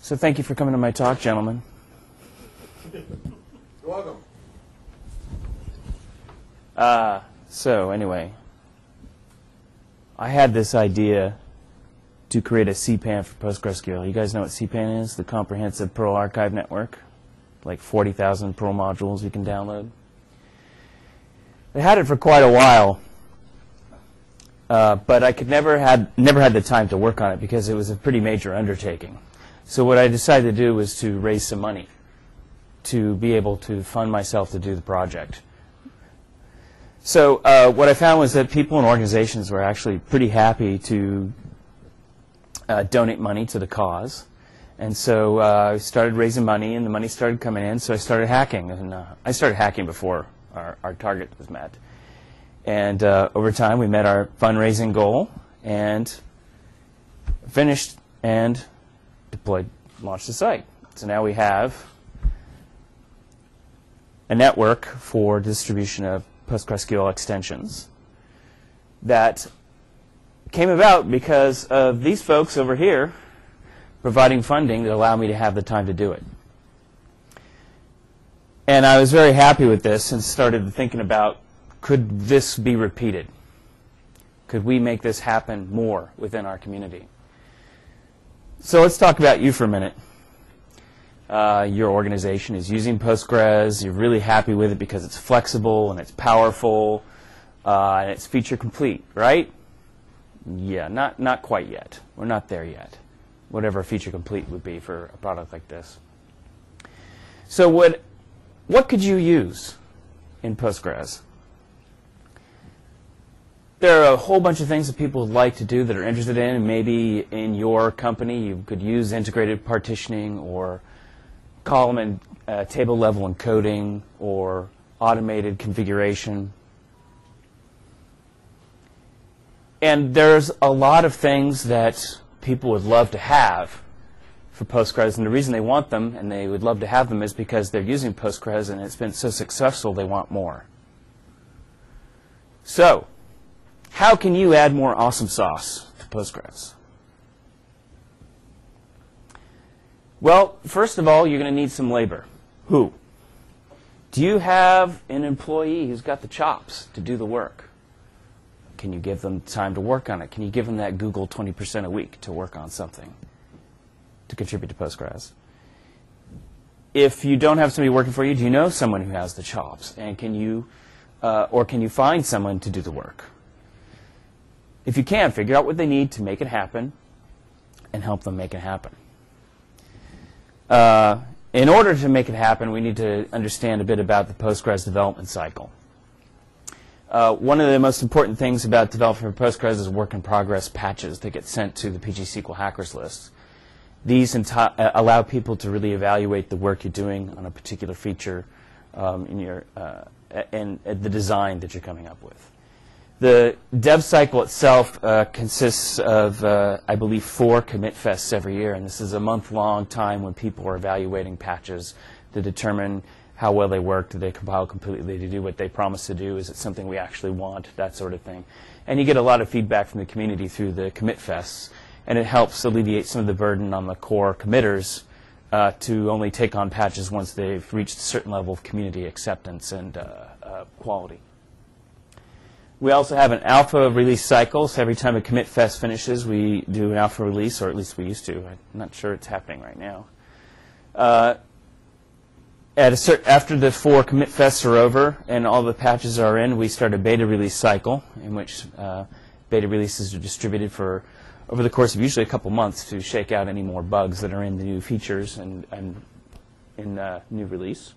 So thank you for coming to my talk, gentlemen. You're welcome. So anyway, I had this idea to create a CPAN for PostgreSQL. You guys know what CPAN is? The Comprehensive Perl Archive Network. Like 40,000 Perl modules you can download. I had it for quite a while, but I never had the time to work on it because it was a pretty major undertaking. So what I decided to do was to raise some money to be able to fund myself to do the project. So what I found was that people and organizations were actually pretty happy to donate money to the cause. And so I started raising money, and the money started coming in, so I started hacking. And I started hacking before our target was met. And over time, we met our fundraising goal and finished and launched the site. So now we have a network for distribution of PostgreSQL extensions that came about because of these folks over here providing funding that allowed me to have the time to do it. And I was very happy with this and started thinking about, could this be repeated? Could we make this happen more within our community? So let's talk about you for a minute. Your organization is using Postgres. You're really happy with it because it's flexible and it's powerful and it's feature complete, right? Yeah, not quite yet. We're not there yet. Whatever feature complete would be for a product like this. So what could you use in Postgres? There are a whole bunch of things that people would like to do that are interested in, and maybe in your company you could use integrated partitioning or column and table level encoding or automated configuration. And there's a lot of things that people would love to have for Postgres, and the reason they want them and they would love to have them is because they're using Postgres and it's been so successful they want more. So, how can you add more awesome sauce to Postgres? Well, first of all, you're going to need some labor. Who? Do you have an employee who's got the chops to do the work? Can you give them time to work on it? Can you give them that Google 20% a week to work on something to contribute to Postgres? If you don't have somebody working for you, do you know someone who has the chops? And can you find someone to do the work? If you can, figure out what they need to make it happen and help them make it happen. In order to make it happen, we need to understand a bit about the Postgres development cycle. One of the most important things about developing for Postgres is work-in-progress patches that get sent to the PG-SQL hackers list. These allow people to really evaluate the work you're doing on a particular feature in the design that you're coming up with. The dev cycle itself consists of, I believe, 4 commit fests every year, and this is a month-long time when people are evaluating patches to determine how well they work, do they compile completely, to do what they promise to do, is it something we actually want, that sort of thing. And you get a lot of feedback from the community through the commit fests, and it helps alleviate some of the burden on the core committers to only take on patches once they've reached a certain level of community acceptance and quality. We also have an alpha release cycle, so every time a commit fest finishes, we do an alpha release, or at least we used to. I'm not sure it's happening right now. After the 4 commit fests are over and all the patches are in, we start a beta release cycle in which beta releases are distributed for over the course of usually a couple months to shake out any more bugs that are in the new features and in new release.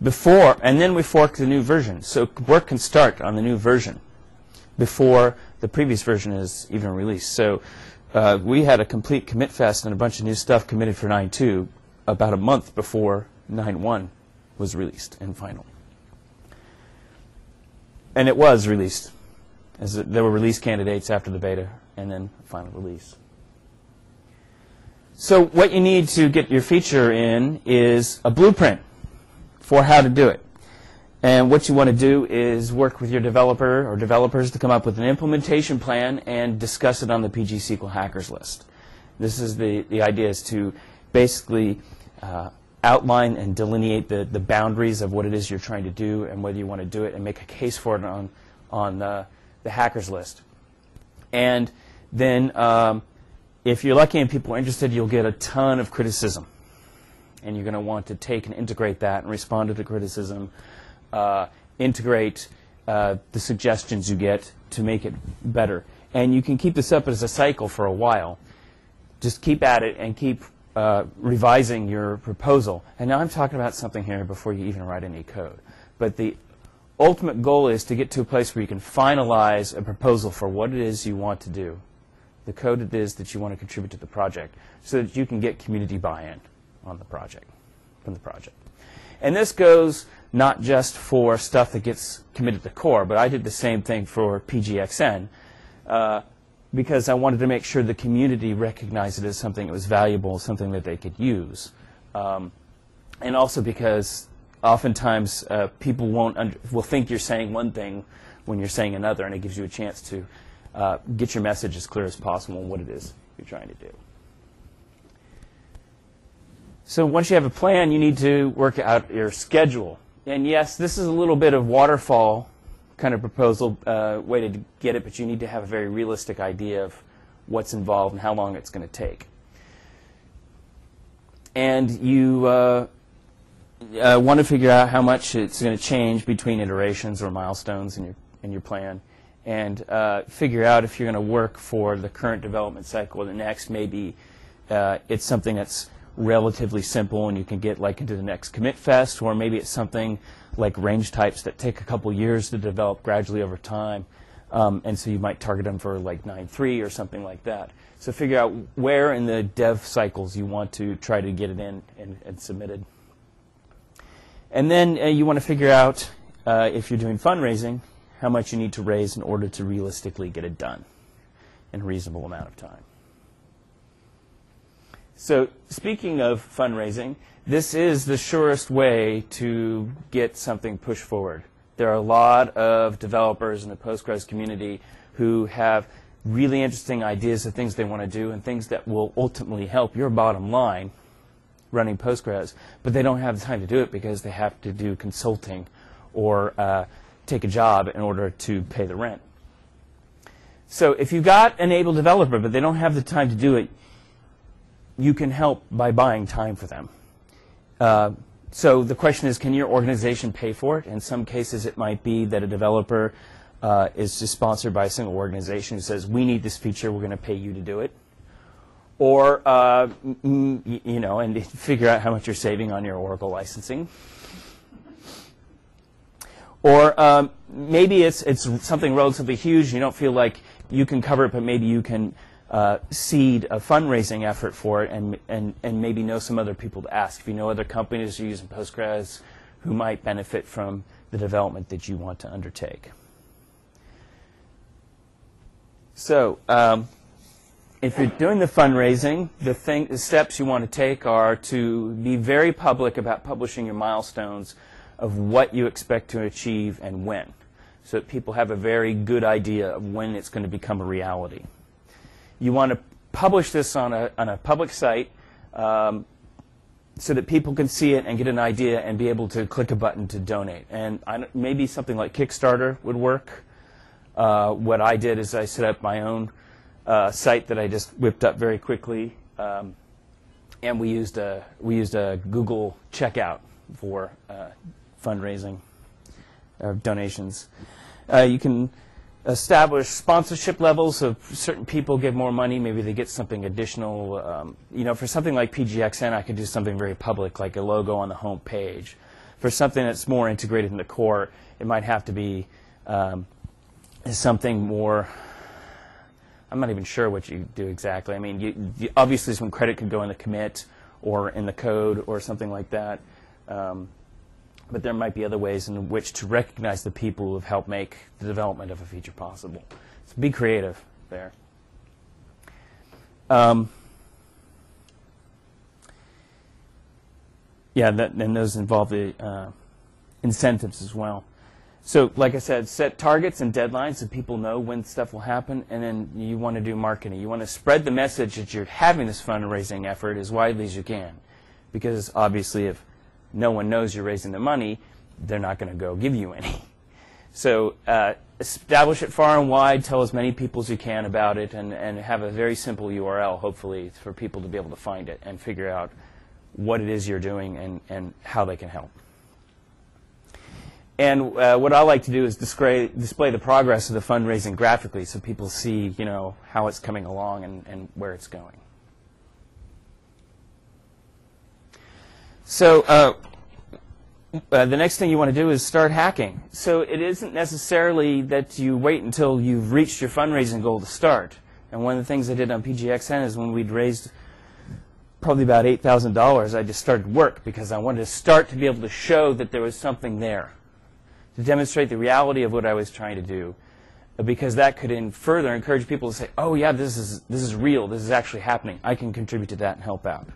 And then we fork the new version. So work can start on the new version before the previous version is even released. So we had a complete commit fest and a bunch of new stuff committed for 9.2 about a month before 9.1 was released and final. And it was released. There were release candidates after the beta and then final release. So what you need to get your feature in is a blueprint for how to do it. And what you want to do is work with your developer or developers to come up with an implementation plan and discuss it on the PG-SQL hackers list. This is the idea is to basically outline and delineate the boundaries of what it is you're trying to do and whether you want to do it and make a case for it on the hackers list. And then if you're lucky and people are interested, you'll get a ton of criticism. And you're going to want to take and integrate that and respond to the criticism, integrate the suggestions you get to make it better. And you can keep this up as a cycle for a while. Just keep at it and keep revising your proposal. And now I'm talking about something here before you even write any code. But the ultimate goal is to get to a place where you can finalize a proposal for what it is you want to do, the code it is that you want to contribute to the project, so that you can get community buy-in on the project, from the project. And this goes not just for stuff that gets committed to core, but I did the same thing for PGXN because I wanted to make sure the community recognized it as something that was valuable, something that they could use. And also because oftentimes people will think you're saying one thing when you're saying another, and it gives you a chance to get your message as clear as possible on what it is you're trying to do. So once you have a plan, you need to work out your schedule. And yes, this is a little bit of waterfall kind of proposal way to get it, but you need to have a very realistic idea of what's involved and how long it's going to take. And you want to figure out how much it's going to change between iterations or milestones in your plan, and figure out if you're going to work for the current development cycle or the next. Maybe it's something that's relatively simple and you can get like into the next commit fest, or maybe it's something like range types that take a couple years to develop gradually over time, and so you might target them for like 9.3 or something like that. So figure out where in the dev cycles you want to try to get it in and submitted. And then you want to figure out, if you're doing fundraising, how much you need to raise in order to realistically get it done in a reasonable amount of time. So speaking of fundraising, this is the surest way to get something pushed forward. There are a lot of developers in the Postgres community who have really interesting ideas of things they want to do and things that will ultimately help your bottom line running Postgres, but they don't have the time to do it because they have to do consulting or take a job in order to pay the rent. So if you've got an able developer but they don't have the time to do it, you can help by buying time for them. So the question is, can your organization pay for it? In some cases, it might be that a developer is just sponsored by a single organization who says, we need this feature, we're going to pay you to do it. Or, you know, and figure out how much you're saving on your Oracle licensing. Or maybe it's something relatively huge, you don't feel like you can cover it, but maybe you can seed a fundraising effort for it and maybe know some other people to ask. If you know other companies who are using Postgres who might benefit from the development that you want to undertake. So if you're doing the fundraising, the steps you want to take are to be very public about publishing your milestones of what you expect to achieve and when, so that people have a very good idea of when it's going to become a reality. You want to publish this on a public site so that people can see it and get an idea and be able to click a button to donate. And maybe something like Kickstarter would work. What I did is I set up my own site that I just whipped up very quickly, and we used a Google checkout for fundraising or donations. You can establish sponsorship levels, so if certain people give more money, maybe they get something additional. You know, for something like PGXN, I could do something very public, like a logo on the home page. For something that's more integrated in the core, it might have to be something more. I'm not even sure what you do exactly. I mean, obviously some credit could go in the commit or in the code or something like that. But there might be other ways in which to recognize the people who have helped make the development of a feature possible. So be creative there. Yeah, and those involve the incentives as well. So like I said, set targets and deadlines so people know when stuff will happen, and then you want to do marketing. You want to spread the message that you're having this fundraising effort as widely as you can, because obviously if no one knows you're raising the money, they're not going to go give you any. So establish it far and wide, tell as many people as you can about it, and have a very simple URL, hopefully, for people to be able to find it and figure out what it is you're doing and how they can help. And what I like to do is display the progress of the fundraising graphically so people see, how it's coming along and where it's going. So the next thing you want to do is start hacking. So it isn't necessarily that you wait until you've reached your fundraising goal to start. And one of the things I did on PGXN is when we'd raised probably about $8,000, I just started work because I wanted to start to be able to show that there was something there, to demonstrate the reality of what I was trying to do, because that could further encourage people to say, oh yeah, this is real, this is actually happening, I can contribute to that and help out.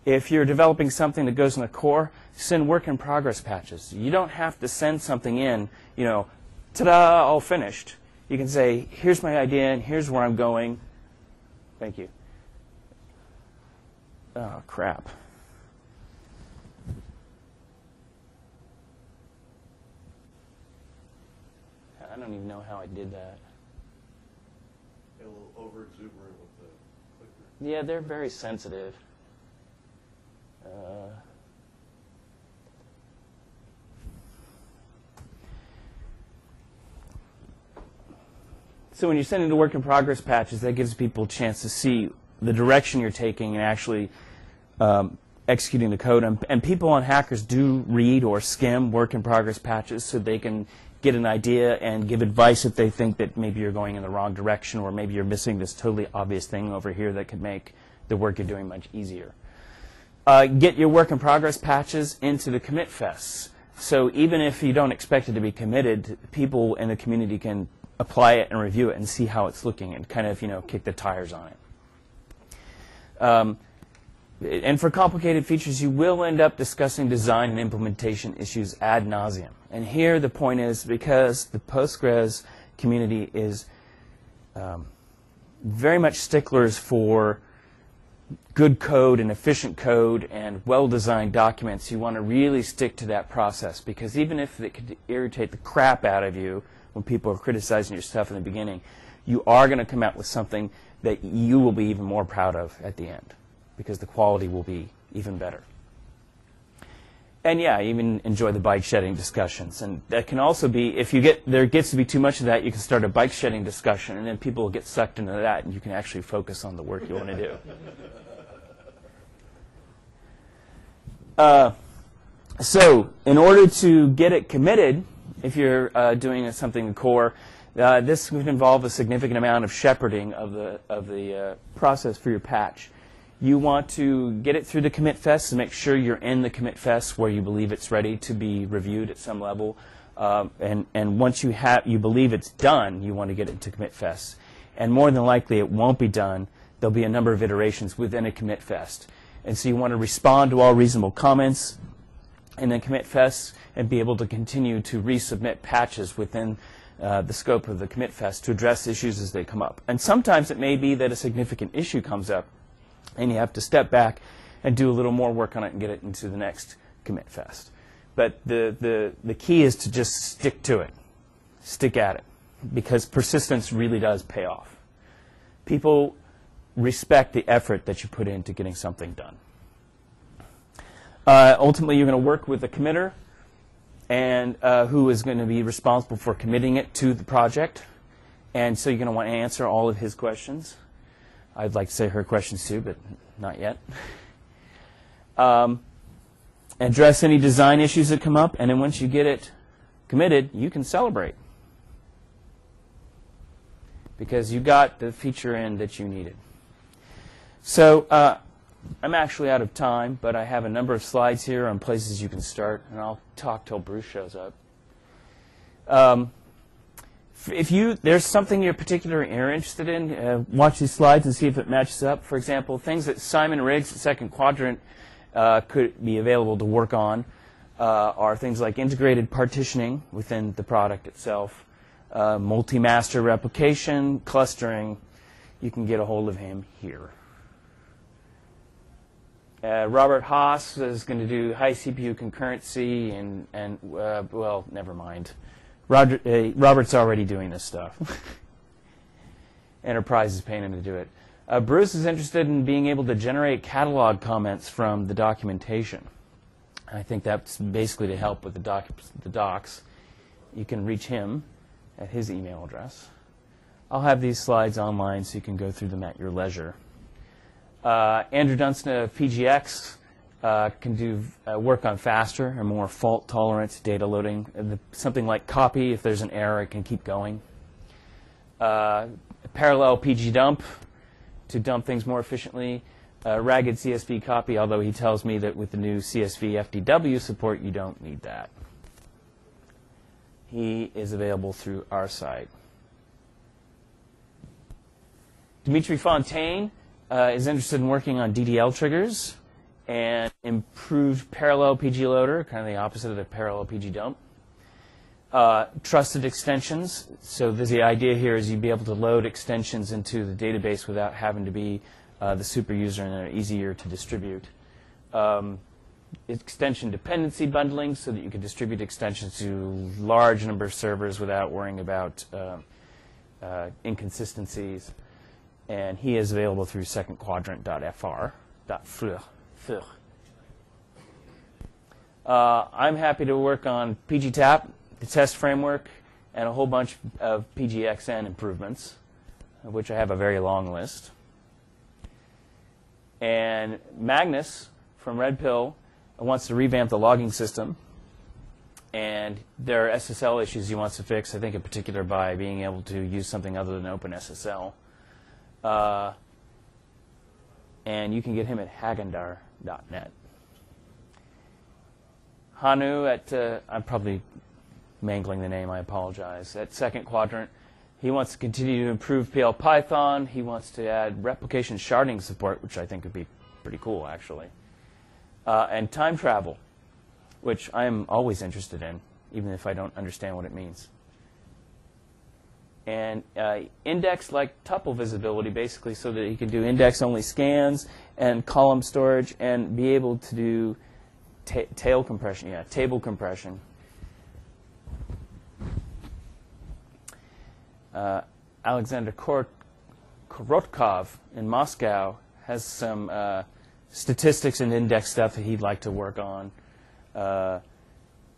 If you're developing something that goes in the core, send work in progress patches. You don't have to send something in, ta-da, all finished. You can say, here's my idea and here's where I'm going. Thank you. Oh, crap. I don't even know how I did that. A little over-exuberant with the clicker. Yeah, they're very sensitive. So when you're sending the work in progress patches, that gives people a chance to see the direction you're taking and actually executing the code. And people on Hackers do read or skim work in progress patches so they can get an idea and give advice if they think that maybe you're going in the wrong direction or maybe you're missing this totally obvious thing over here that could make the work you're doing much easier. Get your work in progress patches into the commit fests. So even if you don't expect it to be committed, people in the community can apply it and review it and see how it's looking and kind of, kick the tires on it. And for complicated features, you will end up discussing design and implementation issues ad nauseum. And here the point is, because the Postgres community is very much sticklers for good code and efficient code and well-designed documents, you want to really stick to that process, because even if it could irritate the crap out of you when people are criticizing your stuff in the beginning, you are going to come out with something that you will be even more proud of at the end, because the quality will be even better. And yeah, even enjoy the bike shedding discussions. And that can also be, if there gets to be too much of that, you can start a bike shedding discussion, and then people will get sucked into that, and you can actually focus on the work you want to do. So in order to get it committed, if you're doing something in core, this would involve a significant amount of shepherding of the process for your patch. You want to get it through the commit fest and make sure you're in the commit fest where you believe it's ready to be reviewed at some level. And once you believe it's done, you want to get it to commit fest. And more than likely, it won't be done. There'll be a number of iterations within a commit fest. And so you want to respond to all reasonable comments and then commit fest and be able to continue to resubmit patches within the scope of the commit fest to address issues as they come up. And sometimes it may be that a significant issue comes up and you have to step back and do a little more work on it and get it into the next commit fest. But the key is to just stick to it, stick at it, because persistence really does pay off. People respect the effort that you put into getting something done. Ultimately, you're going to work with a committer and who is going to be responsible for committing it to the project. And so you're going to want to answer all of his questions. I'd like to say her questions too, but not yet. Address any design issues that come up, and then once you get it committed, you can celebrate, because you got the feature in that you needed. So I'm actually out of time, but I have a number of slides here on places you can start, and I'll talk till Bruce shows up. If there's something you're particularly interested in, watch these slides and see if it matches up. For example, things that Simon Riggs at Second Quadrant could be available to work on. are things like integrated partitioning within the product itself, multi-master replication, clustering. You can get a hold of him here. Robert Haas is going to do high CPU concurrency, and well, never mind. Robert's already doing this stuff. Enterprise is paying him to do it. Bruce is interested in being able to generate catalog comments from the documentation. I think that's basically to help with the docs. You can reach him at his email address. I'll have these slides online so you can go through them at your leisure. Andrew Dunstan of PGX can do work on faster and more fault-tolerant data loading. Something like copy, if there's an error, it can keep going. Parallel PG dump to dump things more efficiently. Ragged CSV copy, although he tells me that with the new CSV FDW support, you don't need that. He is available through our site. Dimitri Fontaine is interested in working on DDL triggers and improved parallel PG loader, kind of the opposite of the parallel PG dump. Trusted extensions. So the idea here is you'd be able to load extensions into the database without having to be the super user, and they're easier to distribute. Extension dependency bundling, so that you can distribute extensions to large number of servers without worrying about inconsistencies. And he is available through secondquadrant.fr. I'm happy to work on PGTAP, the test framework, and a whole bunch of PGXN improvements, of which I have a very long list. And Magnus from Red Pill wants to revamp the logging system. And there are SSL issues he wants to fix, I think in particular by being able to use something other than OpenSSL. And you can get him at hagandar.net. Hanu at, I'm probably mangling the name, I apologize, at Second Quadrant. He wants to continue to improve PL Python. He wants to add replication sharding support, which I think would be pretty cool, actually. And time travel, which I'm always interested in, even if I don't understand what it means. And index like tuple visibility, basically, so that he can do index-only scans and column storage and be able to do tail compression, table compression. Alexander Korotkov in Moscow has some statistics and index stuff that he'd like to work on.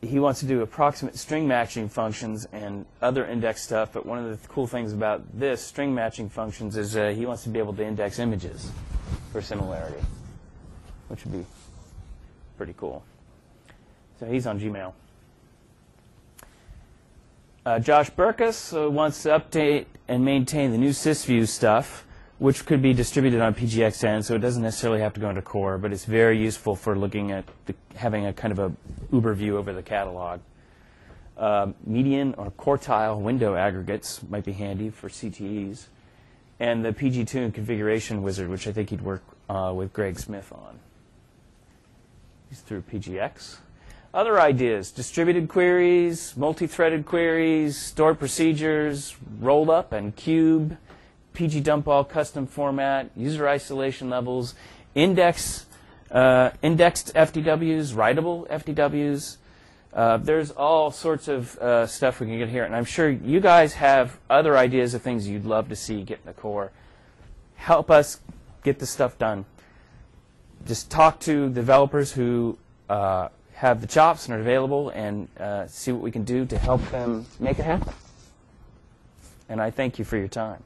He wants to do approximate string matching functions and other index stuff, but one of the cool things about this string matching functions is he wants to be able to index images for similarity, which would be pretty cool. So he's on Gmail. Josh Burkus wants to update and maintain the new SysView stuff, which could be distributed on PGXN, so it doesn't necessarily have to go into core, but it's very useful for looking at having a kind of a uber view over the catalog. Median or quartile window aggregates might be handy for CTEs. And the PG2 configuration wizard, which I think he'd work with Greg Smith on. He's through PGX. Other ideas: distributed queries, multi-threaded queries, stored procedures, roll-up and cube, PG dump all custom format, user isolation levels, indexed FDWs, writable FDWs. There's all sorts of stuff we can get here, and I'm sure you guys have other ideas of things you'd love to see get in the core. Help us get this stuff done. Just talk to developers who have the chops and are available, and see what we can do to help them make it happen. And I thank you for your time.